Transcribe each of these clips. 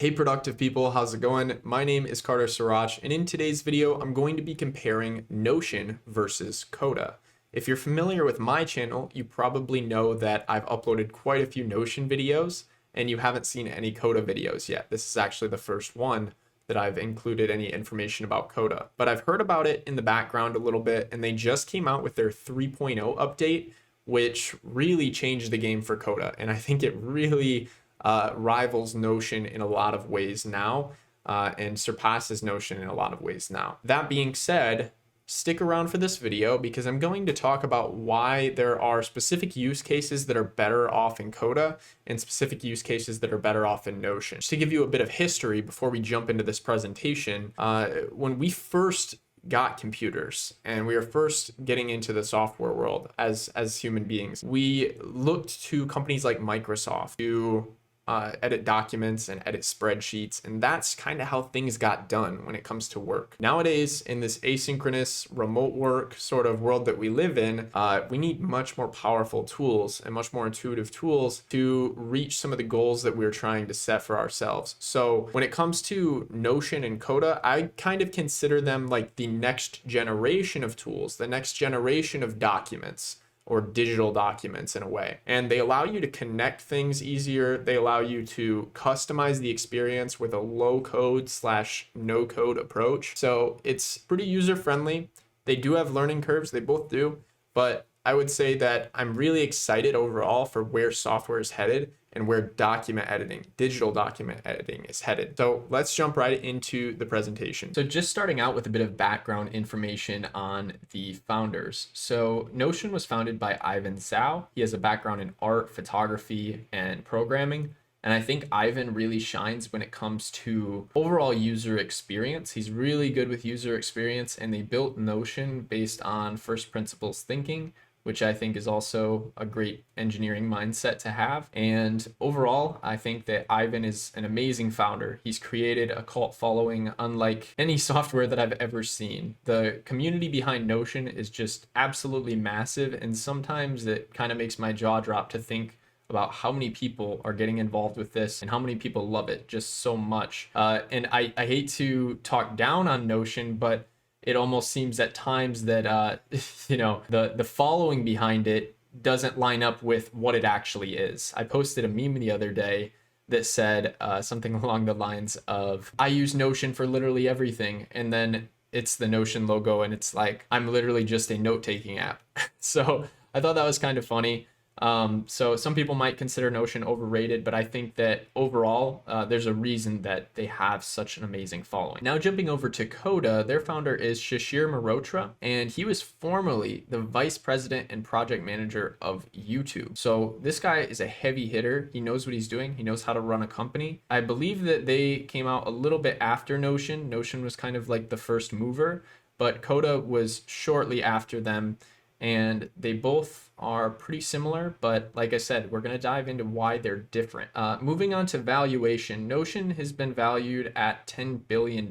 Hey productive people, how's it going? My name is Carter Sirach, and in today's video, I'm going to be comparing Notion versus Coda. If you're familiar with my channel, you probably know that I've uploaded quite a few Notion videos, and you haven't seen any Coda videos yet. This is actually the first one that I've included any information about Coda. But I've heard about it in the background a little bit, and they just came out with their 3.0 update, which really changed the game for Coda. And I think it really rivals Notion in a lot of ways now, and surpasses Notion in a lot of ways now. That being said, stick around for this video because I'm going to talk about why there are specific use cases that are better off in Coda and specific use cases that are better off in Notion. Just to give you a bit of history before we jump into this presentation, when we first got computers and we were first getting into the software world as human beings, we looked to companies like Microsoft to edit documents and edit spreadsheets, and that's kind of how things got done when it comes to work. Nowadays, in this asynchronous remote work sort of world that we live in, we need much more powerful tools and much more intuitive tools to reach some of the goals that we're trying to set for ourselves. So when it comes to Notion and Coda, I kind of consider them like the next generation of tools, the next generation of documents, or digital documents in a way. And they allow you to connect things easier. They allow you to customize the experience with a low code / no code approach. So it's pretty user friendly. They do have learning curves, they both do, but I would say that I'm really excited overall for where software is headed and where document editing, digital document editing is headed. So let's jump right into the presentation. So just starting out with a bit of background information on the founders. So Notion was founded by Ivan Zhao. He has a background in art, photography, and programming. And I think Ivan really shines when it comes to overall user experience. He's really good with user experience, and they built Notion based on first principles thinking, which I think is also a great engineering mindset to have. And overall, I think that Ivan is an amazing founder. He's created a cult following unlike any software that I've ever seen. The community behind Notion is just absolutely massive, and sometimes it kind of makes my jaw drop to think about how many people are getting involved with this and how many people love it just so much. And I hate to talk down on Notion, but it almost seems at times that the following behind it doesn't line up with what it actually is. I posted a meme the other day that said something along the lines of, I use Notion for literally everything, and then it's the Notion logo and it's like, I'm literally just a note-taking app. So I thought that was kind of funny. So some people might consider Notion overrated, but I think that overall, there's a reason that they have such an amazing following. Now jumping over to Coda, their founder is Shishir Mehrotra, and he was formerly the vice president and project manager of YouTube. So this guy is a heavy hitter. He knows what he's doing. He knows how to run a company. I believe that they came out a little bit after Notion. Notion was kind of like the first mover, but Coda was shortly after them. And they both are pretty similar, but like I said, we're going to dive into why they're different. Moving on to valuation, Notion has been valued at $10 billion,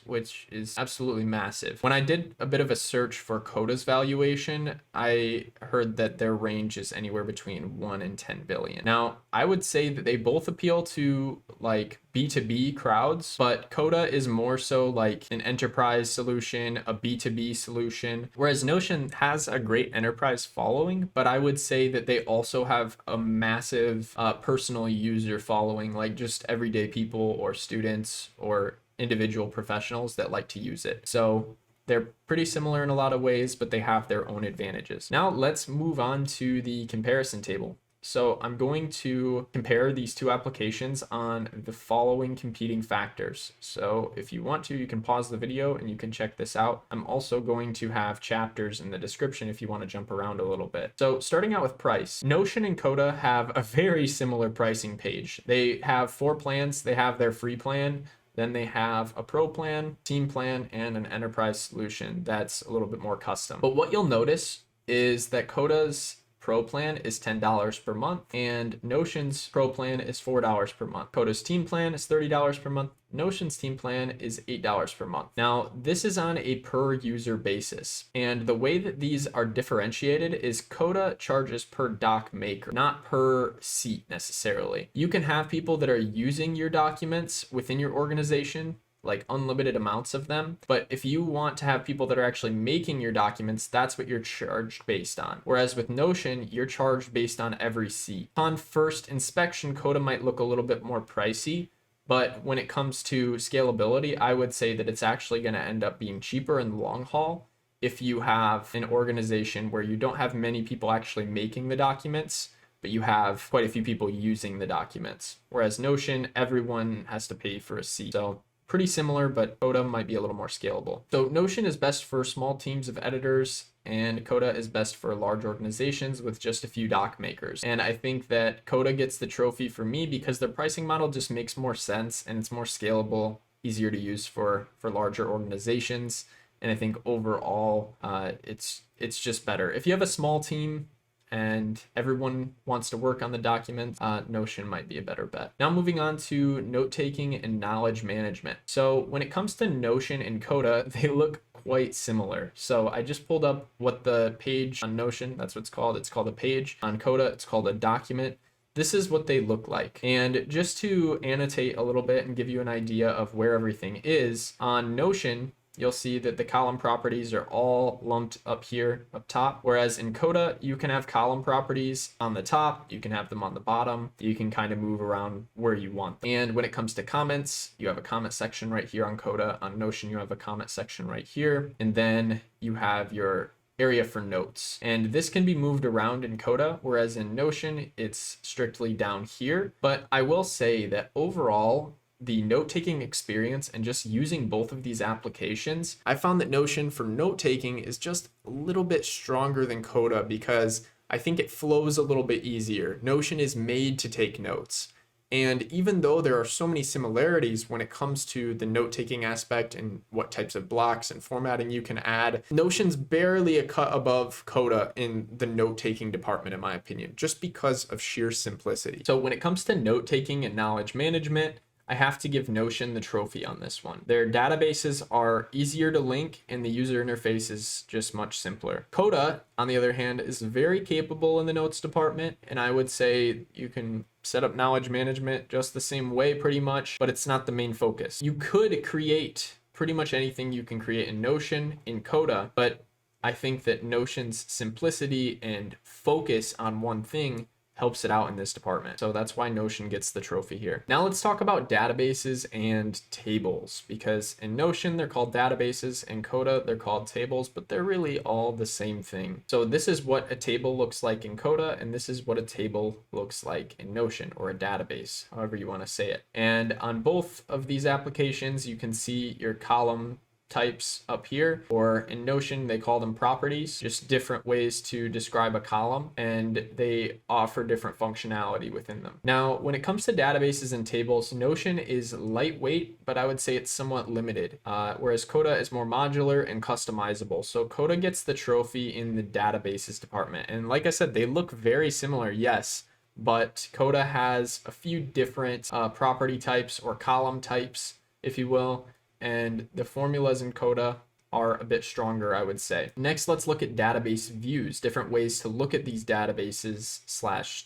which is absolutely massive. When I did a bit of a search for Coda's valuation, I heard that their range is anywhere between 1 and 10 billion. Now, I would say that they both appeal to like B2B crowds, but Coda is more so like an enterprise solution, a B2B solution, whereas Notion has a great enterprise following, but I would say that they also have a massive personal user following, like just everyday people or students or individual professionals that like to use it. So they're pretty similar in a lot of ways, but they have their own advantages. Now let's move on to the comparison table. So I'm going to compare these two applications on the following competing factors. So if you want to, you can pause the video and you can check this out. I'm also going to have chapters in the description if you want to jump around a little bit. So starting out with price, Notion and Coda have a very similar pricing page. They have 4 plans. They have their free plan. Then they have a pro plan, team plan, and an enterprise solution that's a little bit more custom. But what you'll notice is that Coda's Pro plan is $10 per month, and Notion's Pro plan is $4 per month. Coda's team plan is $30 per month. Notion's team plan is $8 per month. Now, this is on a per user basis. And the way that these are differentiated is Coda charges per doc maker, not per seat necessarily. You can have people that are using your documents within your organization, like unlimited amounts of them. But if you want to have people that are actually making your documents, that's what you're charged based on. Whereas with Notion, you're charged based on every seat. On first inspection, Coda might look a little bit more pricey, but when it comes to scalability, I would say that it's actually going to end up being cheaper in the long haul if you have an organization where you don't have many people actually making the documents, but you have quite a few people using the documents. Whereas Notion, everyone has to pay for a seat. So pretty similar, but Coda might be a little more scalable. So Notion is best for small teams of editors, and Coda is best for large organizations with just a few doc makers. And I think that Coda gets the trophy for me because their pricing model just makes more sense and it's more scalable, easier to use for larger organizations. And I think overall, it's just better. If you have a small team and everyone wants to work on the document, Notion might be a better bet. Now moving on to note-taking and knowledge management. So when it comes to Notion and Coda, they look quite similar. So I just pulled up what the page on Notion, that's what it's called. It's called a page. On Coda, it's called a document. This is what they look like. And just to annotate a little bit and give you an idea of where everything is, on Notion, you'll see that the column properties are all lumped up here up top. Whereas in Coda, you can have column properties on the top, you can have them on the bottom, you can kind of move around where you want. And when it comes to comments, you have a comment section right here on Coda. On Notion, you have a comment section right here. And then you have your area for notes. And this can be moved around in Coda, whereas in Notion, it's strictly down here. But I will say that overall, the note-taking experience and just using both of these applications, I found that Notion for note-taking is just a little bit stronger than Coda because I think it flows a little bit easier. Notion is made to take notes. And even though there are so many similarities when it comes to the note-taking aspect and what types of blocks and formatting you can add, Notion's barely a cut above Coda in the note-taking department, in my opinion, just because of sheer simplicity. So when it comes to note-taking and knowledge management, I have to give Notion the trophy on this one. Their databases are easier to link and the user interface is just much simpler. Coda, on the other hand, is very capable in the notes department, and I would say you can set up knowledge management just the same way pretty much, but it's not the main focus. You could create pretty much anything you can create in Notion in Coda, but I think that Notion's simplicity and focus on one thing helps it out in this department. So that's why Notion gets the trophy here. Now let's talk about databases and tables, because in Notion, they're called databases, in Coda, they're called tables, but they're really all the same thing. So this is what a table looks like in Coda, and this is what a table looks like in Notion, or a database, however you want to say it. And on both of these applications, you can see your column types up here, or in Notion they call them properties, just different ways to describe a column, and they offer different functionality within them. Now when it comes to databases and tables, Notion is lightweight, but I would say it's somewhat limited, whereas Coda is more modular and customizable. So Coda gets the trophy in the databases department, and like I said, they look very similar, yes, but Coda has a few different property types or column types, if you will, and the formulas in Coda are a bit stronger, I would say. Next, let's look at database views, different ways to look at these databases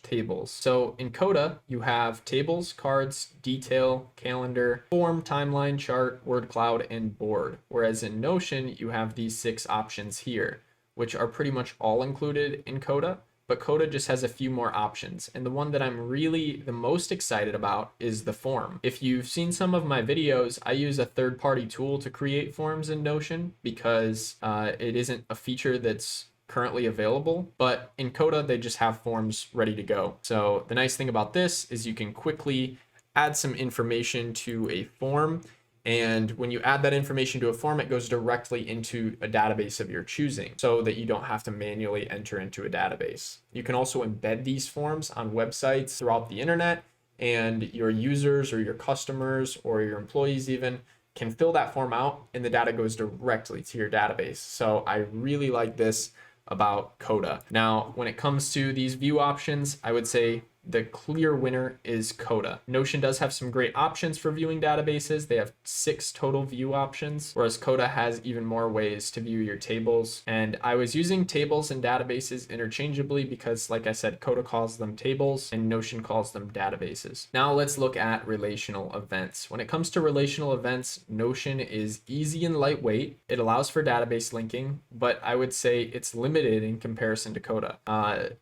/ tables. So in Coda, you have tables, cards, detail, calendar, form, timeline, chart, word cloud, and board. Whereas in Notion, you have these 6 options here, which are pretty much all included in Coda. But Coda just has a few more options. And the one that I'm really the most excited about is the form. If you've seen some of my videos, I use a third-party tool to create forms in Notion because it isn't a feature that's currently available, but in Coda, they just have forms ready to go. So the nice thing about this is you can quickly add some information to a form. And when you add that information to a form, it goes directly into a database of your choosing so that you don't have to manually enter into a database. You can also embed these forms on websites throughout the internet, and your users or your customers or your employees even can fill that form out and the data goes directly to your database. So I really like this. about Coda. Now, when it comes to these view options, I would say the clear winner is Coda. Notion does have some great options for viewing databases. They have 6 total view options, whereas Coda has even more ways to view your tables. And I was using tables and databases interchangeably because, like I said, Coda calls them tables and Notion calls them databases. Now let's look at relational events. When it comes to relational events, Notion is easy and lightweight. It allows for database linking, but I would say it's limited in comparison to Coda.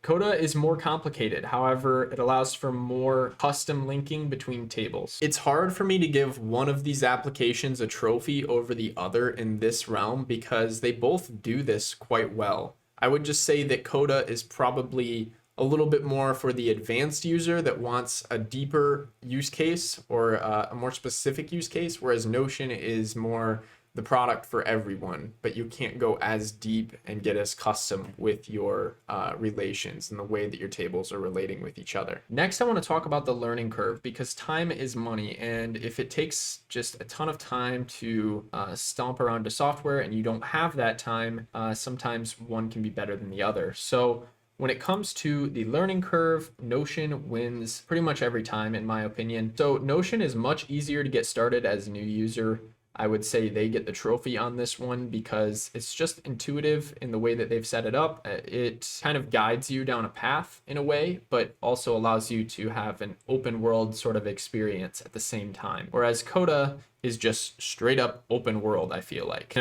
Coda is more complicated. However, it allows for more custom linking between tables. It's hard for me to give one of these applications a trophy over the other in this realm because they both do this quite well. I would just say that Coda is probably a little bit more for the advanced user that wants a deeper use case or a more specific use case, whereas Notion is more the product for everyone, but you can't go as deep and get as custom with your relations and the way that your tables are relating with each other. Next, I want to talk about the learning curve because time is money. And if it takes just a ton of time to stomp around to software and you don't have that time, sometimes one can be better than the other. So when it comes to the learning curve, Notion wins pretty much every time, in my opinion. So Notion is much easier to get started as a new user. I would say they get the trophy on this one because it's just intuitive in the way that they've set it up. It kind of guides you down a path in a way, but also allows you to have an open world sort of experience at the same time. Whereas Coda is just straight up open world, I feel like.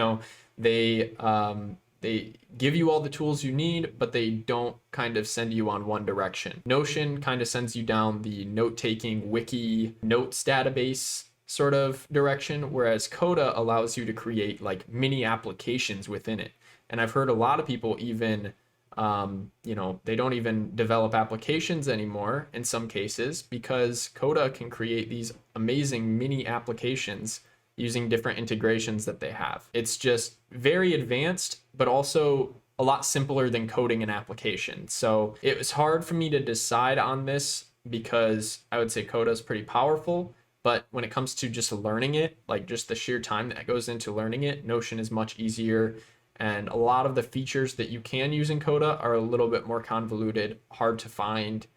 They give you all the tools you need, but they don't kind of send you on one direction. Notion kind of sends you down the note-taking wiki notes database sort of direction, whereas Coda allows you to create like mini applications within it. And I've heard a lot of people even, they don't even develop applications anymore in some cases because Coda can create these amazing mini applications using different integrations that they have. It's just very advanced, but also a lot simpler than coding an application. So it was hard for me to decide on this because I would say Coda is pretty powerful. But when it comes to just learning it, like just the sheer time that goes into learning it, Notion is much easier. And a lot of the features that you can use in Coda are a little bit more convoluted, hard to find.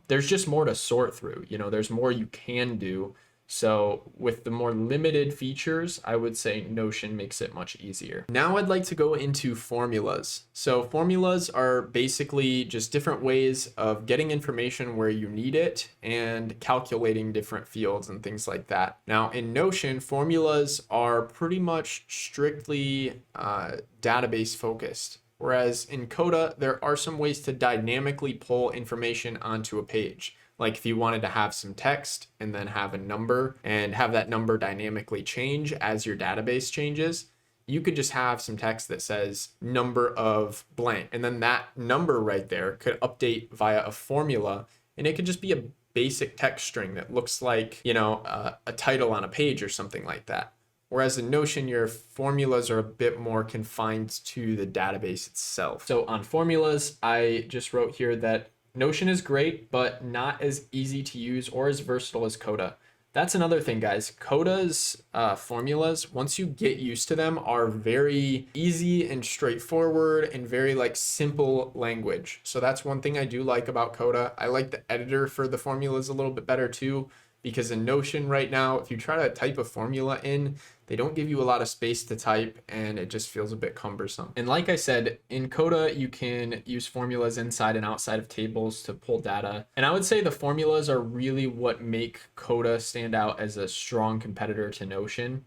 There's just more to sort through. There's more you can do. So with the more limited features, I would say Notion makes it much easier. Now I'd like to go into formulas. So formulas are basically just different ways of getting information where you need it and calculating different fields and things like that. Now in Notion, formulas are pretty much strictly database focused. Whereas in Coda, there are some ways to dynamically pull information onto a page. Like if you wanted to have some text and then have a number and have that number dynamically change as your database changes, you could just have some text that says number of blank. And then that number right there could update via a formula. And it could just be a basic text string that looks like, a title on a page or something like that. Whereas in Notion, your formulas are a bit more confined to the database itself. So on formulas, I just wrote here that Notion is great, but not as easy to use or as versatile as Coda. That's another thing, guys. Coda's formulas, once you get used to them, are very easy and straightforward and very simple language. So that's one thing I do like about Coda. I like the editor for the formulas a little bit better too, because in Notion right now, if you try to type a formula in, they don't give you a lot of space to type and it just feels a bit cumbersome. And like I said, in Coda, you can use formulas inside and outside of tables to pull data. And I would say the formulas are really what make Coda stand out as a strong competitor to Notion,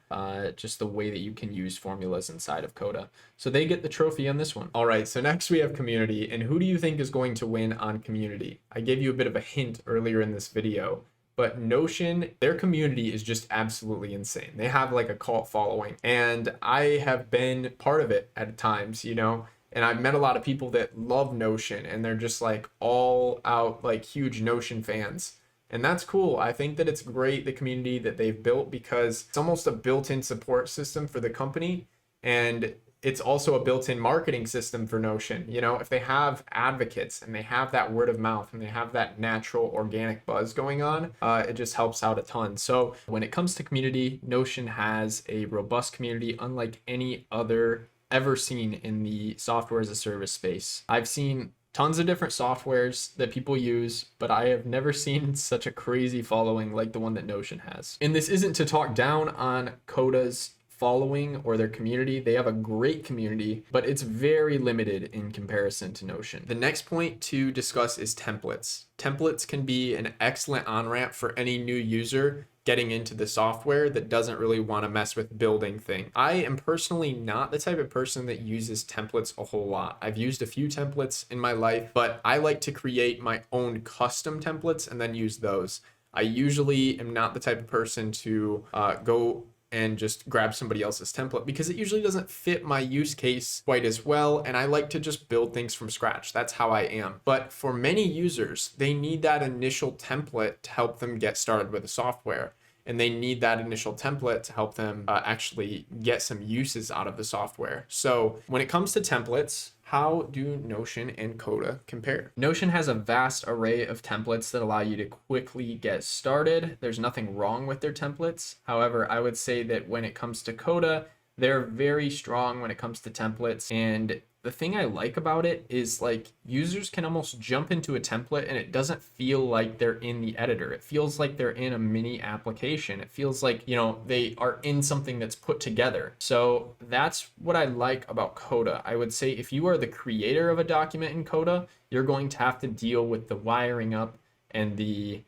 just the way that you can use formulas inside of Coda. So they get the trophy on this one. All right, so next we have community. And who do you think is going to win on community? I gave you a bit of a hint earlier in this video. But Notion, their community is just absolutely insane. They have a cult following, and I have been part of it at times, and I've met a lot of people that love Notion and they're just all out huge Notion fans. And that's cool. I think that it's great, the community that they've built, because it's almost a built-in support system for the company. And it's also a built-in marketing system for Notion. If they have advocates and they have that word of mouth and they have that natural organic buzz going on, it just helps out a ton. So when it comes to community, Notion has a robust community unlike any other ever seen in the software as a service space. I've seen tons of different softwares that people use, but I have never seen such a crazy following like the one that Notion has. And this isn't to talk down on Coda's following or their community. They have a great community, but it's very limited in comparison to Notion. The next point to discuss is templates. Templates can be an excellent on-ramp for any new user getting into the software that doesn't really want to mess with building things. I am personally not the type of person that uses templates a whole lot. I've used a few templates in my life, but I like to create my own custom templates and then use those. I usually am not the type of person to go and just grab somebody else's template because it usually doesn't fit my use case quite as well, and I like to just build things from scratch. That's how I am. But for many users, they need that initial template to help them get started with the software, and they need that initial template to help them actually get some uses out of the software. So when it comes to templates, how do Notion and Coda compare? Notion has a vast array of templates that allow you to quickly get started. There's nothing wrong with their templates. However, I would say that when it comes to Coda, they're very strong when it comes to templates. And the thing I like about it is like users can almost jump into a template and it doesn't feel like they're in the editor. It feels like they're in a mini application. It feels like, you know, they are in something that's put together. So that's what I like about Coda. I would say if you are the creator of a document in Coda, you're going to have to deal with the wiring up and the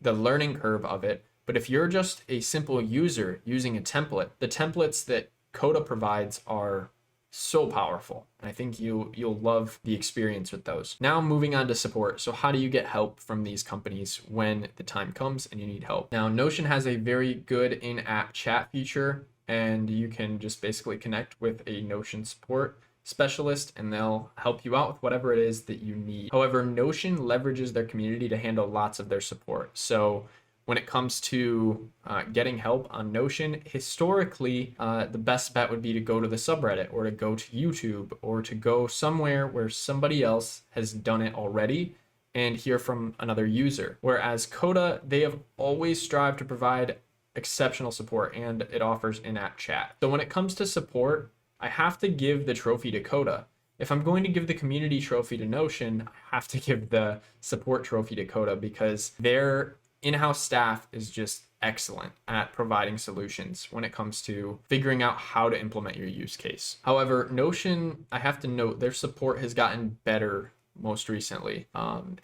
learning curve of it. But if you're just a simple user using a template, the templates that Coda provides are so powerful. And I think you'll love the experience with those. Now moving on to support. So how do you get help from these companies when the time comes and you need help? Now Notion has a very good in-app chat feature, and you can just basically connect with a Notion support specialist and they'll help you out with whatever it is that you need. However, Notion leverages their community to handle lots of their support. So when it comes to getting help on Notion, historically, the best bet would be to go to the subreddit or to go to YouTube or to go somewhere where somebody else has done it already and hear from another user. Whereas Coda, they have always strived to provide exceptional support and it offers in-app chat. So when it comes to support, I have to give the trophy to Coda. If I'm going to give the community trophy to Notion, I have to give the support trophy to Coda because their in-house staff is just excellent at providing solutions when it comes to figuring out how to implement your use case. However, Notion, I have to note their support has gotten better most recently.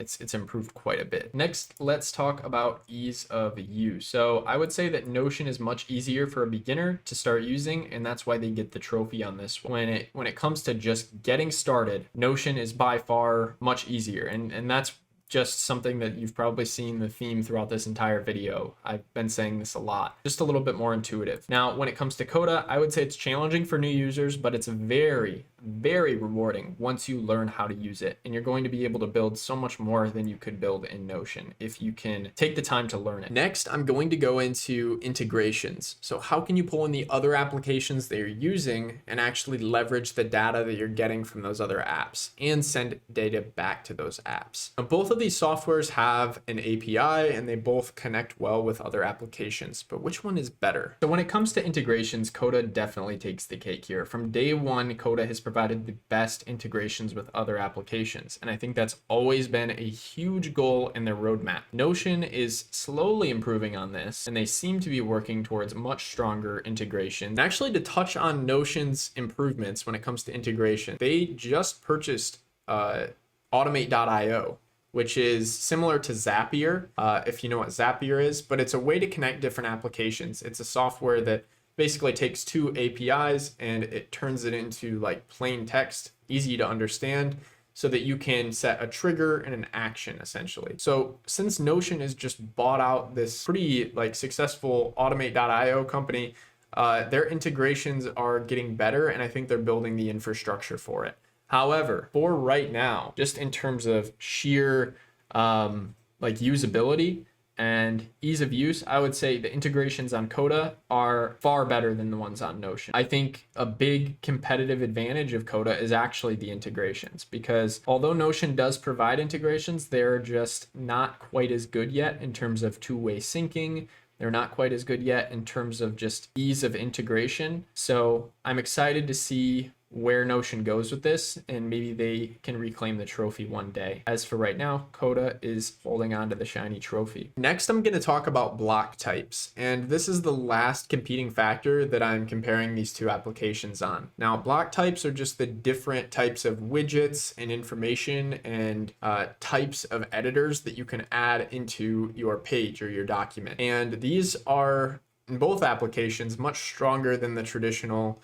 It's improved quite a bit. Next, let's talk about ease of use. So I would say that Notion is much easier for a beginner to start using, and that's why they get the trophy on this. When it comes to just getting started, Notion is by far much easier, and that's just something that you've probably seen the theme throughout this entire video. I've been saying this a lot, just a little bit more intuitive. Now, when it comes to Coda, I would say it's challenging for new users, but it's very, very rewarding once you learn how to use it. And you're going to be able to build so much more than you could build in Notion if you can take the time to learn it. Next, I'm going to go into integrations. So how can you pull in the other applications that you're using and actually leverage the data that you're getting from those other apps and send data back to those apps? Now, both of these softwares have an API and they both connect well with other applications, but which one is better? So when it comes to integrations, Coda definitely takes the cake here. From day one, Coda has provided the best integrations with other applications, and I think that's always been a huge goal in their roadmap. Notion is slowly improving on this, and they seem to be working towards much stronger integration. And actually, to touch on Notion's improvements when it comes to integration, they just purchased Automate.io, which is similar to Zapier, if you know what Zapier is, but it's a way to connect different applications. It's a software that basically takes two APIs and it turns it into like plain text, easy to understand, so that you can set a trigger and an action essentially. So since Notion has just bought out this pretty like successful Automate.io company, their integrations are getting better and I think they're building the infrastructure for it. However, for right now, just in terms of sheer like usability and ease of use, I would say the integrations on Coda are far better than the ones on Notion. I think a big competitive advantage of Coda is actually the integrations, because although Notion does provide integrations, they're just not quite as good yet in terms of two-way syncing They're not quite as good yet in terms of just ease of integration. So I'm excited to see where Notion goes with this, and maybe they can reclaim the trophy one day. As for right now, Coda is holding on to the shiny trophy. Next, I'm going to talk about block types, and this is the last competing factor that I'm comparing these two applications on. Now, block types are just the different types of widgets and information and types of editors that you can add into your page or your document. And these are, in both applications, much stronger than the traditional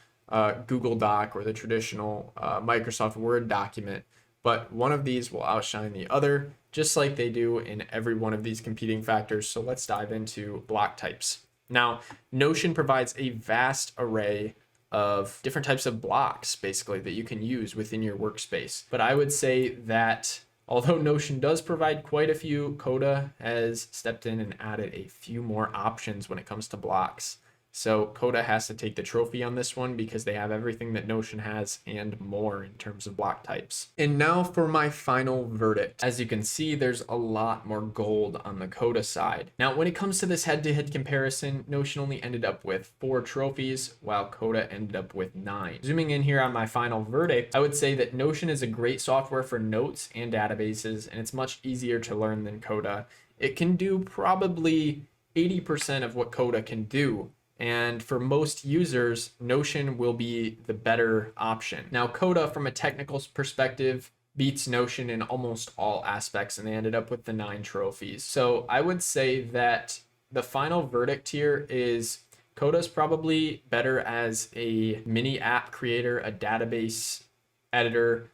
Google Doc or the traditional Microsoft Word document, but one of these will outshine the other, just like they do in every one of these competing factors. So let's dive into block types. Now, Notion provides a vast array of different types of blocks, basically, that you can use within your workspace. But I would say that although Notion does provide quite a few, Coda has stepped in and added a few more options when it comes to blocks. So Coda has to take the trophy on this one because they have everything that Notion has and more in terms of block types. And now for my final verdict. As you can see, there's a lot more gold on the Coda side. Now, when it comes to this head-to-head comparison, Notion only ended up with 4 trophies, while Coda ended up with 9. Zooming in here on my final verdict, I would say that Notion is a great software for notes and databases, and it's much easier to learn than Coda. It can do probably 80% of what Coda can do. And for most users, Notion will be the better option. Now, Coda, from a technical perspective, beats Notion in almost all aspects, and they ended up with the 9 trophies. So I would say that the final verdict here is Coda's probably better as a mini app creator, a database editor.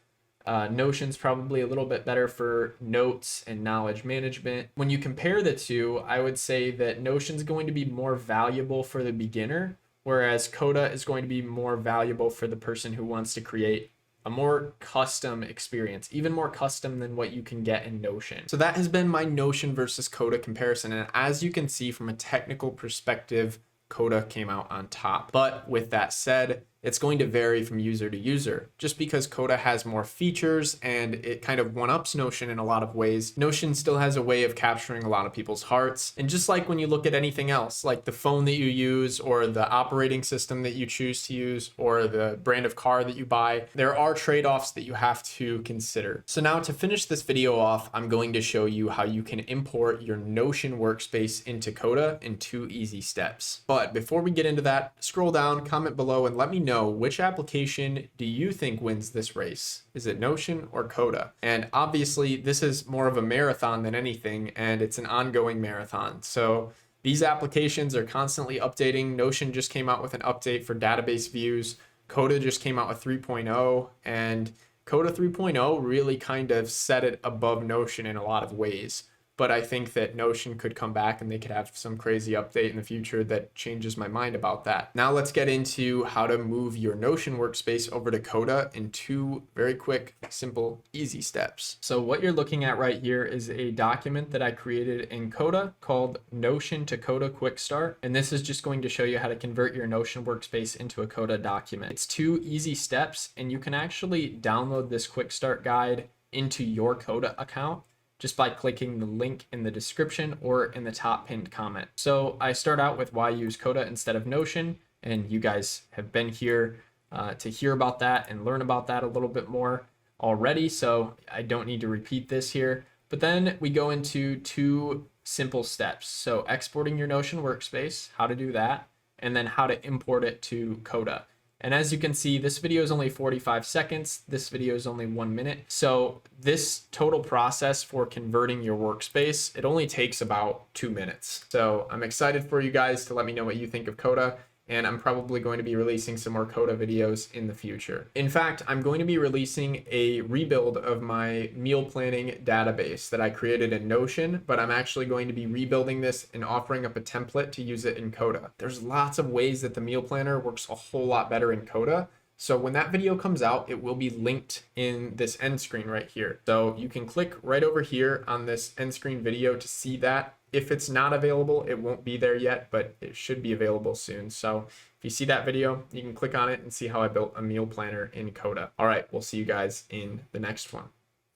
Notion's probably a little bit better for notes and knowledge management. When you compare the two, I would say that Notion's going to be more valuable for the beginner, whereas Coda is going to be more valuable for the person who wants to create a more custom experience, even more custom than what you can get in Notion. So that has been my Notion versus Coda comparison. And as you can see from a technical perspective, Coda came out on top. But with that said, it's going to vary from user to user. Just because Coda has more features and it kind of one-ups Notion in a lot of ways, Notion still has a way of capturing a lot of people's hearts. And just like when you look at anything else, like the phone that you use or the operating system that you choose to use or the brand of car that you buy, there are trade-offs that you have to consider. So now to finish this video off, I'm going to show you how you can import your Notion workspace into Coda in 2 easy steps. But before we get into that, scroll down, comment below, and let me know which application do you think wins this race? Is it Notion or Coda? And obviously this is more of a marathon than anything, and it's an ongoing marathon. So these applications are constantly updating. Notion just came out with an update for database views. Coda just came out with 3.0, and Coda 3.0 really kind of set it above Notion in a lot of ways. But I think that Notion could come back and they could have some crazy update in the future that changes my mind about that. Now let's get into how to move your Notion workspace over to Coda in 2 very quick, simple, easy steps. So what you're looking at right here is a document that I created in Coda called Notion to Coda Quick Start. And this is just going to show you how to convert your Notion workspace into a Coda document. It's 2 easy steps, and you can actually download this quick start guide into your Coda account just by clicking the link in the description or in the top pinned comment. So I start out with why use Coda instead of Notion, and you guys have been here to hear about that and learn about that a little bit more already, so I don't need to repeat this here. But then we go into 2 simple steps. So exporting your Notion workspace, how to do that, and then how to import it to Coda. And as you can see, this video is only 45 seconds. This video is only 1 minute. So this total process for converting your workspace, it only takes about 2 minutes. So I'm excited for you guys to let me know what you think of Coda. And I'm probably going to be releasing some more Coda videos in the future. In fact, I'm going to be releasing a rebuild of my meal planning database that I created in Notion, but I'm actually going to be rebuilding this and offering up a template to use it in Coda. There's lots of ways that the meal planner works a whole lot better in Coda. So when that video comes out, it will be linked in this end screen right here. So you can click right over here on this end screen video to see that. If it's not available, it won't be there yet, but it should be available soon. So if you see that video, you can click on it and see how I built a meal planner in Coda. All right, we'll see you guys in the next one.